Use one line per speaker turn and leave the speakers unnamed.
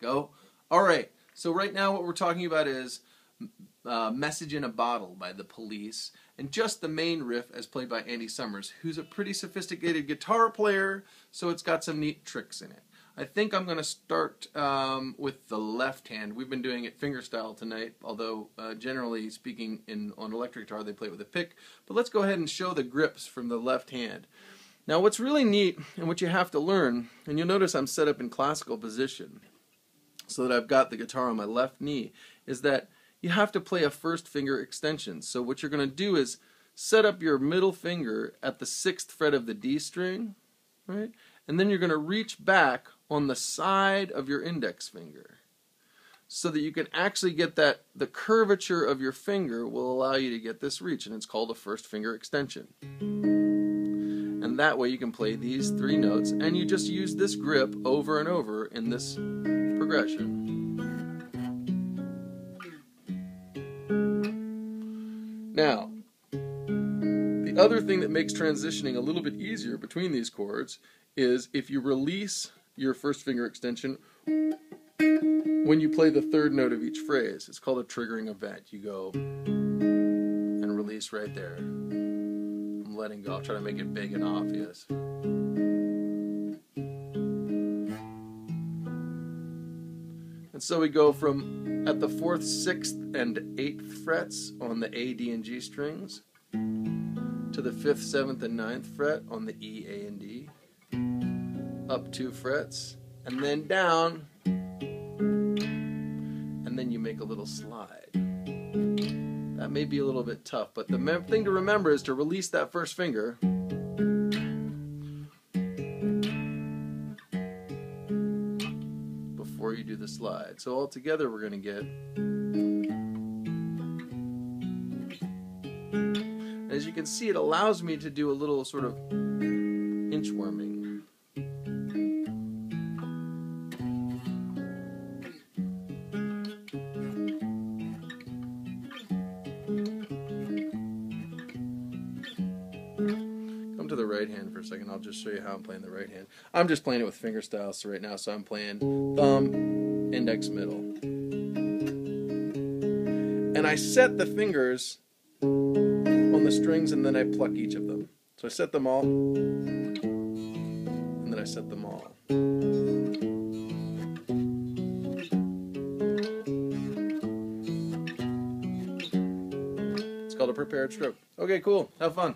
Go. All right. So right now what we're talking about is Message in a Bottle by The Police, and just the main riff as played by Andy Summers, who's a pretty sophisticated guitar player, so it's got some neat tricks in it. I think I'm going to start with the left hand. We've been doing it fingerstyle tonight, although generally speaking on electric guitar they play it with a pick. But let's go ahead and show the grips from the left hand. Now what's really neat and what you have to learn, and you'll notice I'm set up in classical position so that I've got the guitar on my left knee, is that you have to play a first finger extension. So what you're going to do is set up your middle finger at the 6th fret of the D string, right? And then you're going to reach back on the side of your index finger so that you can actually get that, the curvature of your finger will allow you to get this reach, and it's called a first finger extension. And that way you can play these 3 notes, and you just use this grip over and over in this progression. Now, the other thing that makes transitioning a little bit easier between these chords is if you release your first finger extension when you play the 3rd note of each phrase. It's called a triggering event. You go and release right there. I'm letting go. I'll try to make it big and obvious. And so we go from at the 4th, 6th, and 8th frets on the A, D, and G strings to the 5th, 7th, and 9th fret on the E, A, and D, up 2 frets, and then down, and then you make a little slide. That may be a little bit tough, but the thing to remember is to release that first finger before you do the slide. So all together we're going to get, as you can see, it allows me to do a little sort of inchworming. Come to the right hand for a second. I'll just show you how I'm playing the right hand. I'm just playing it with fingerstyle so right now, so I'm playing thumb, index, middle. And I set the fingers on the strings, and then I pluck each of them. So I set them all, and then I set them all. It's called a prepared stroke. Okay, cool. Have fun.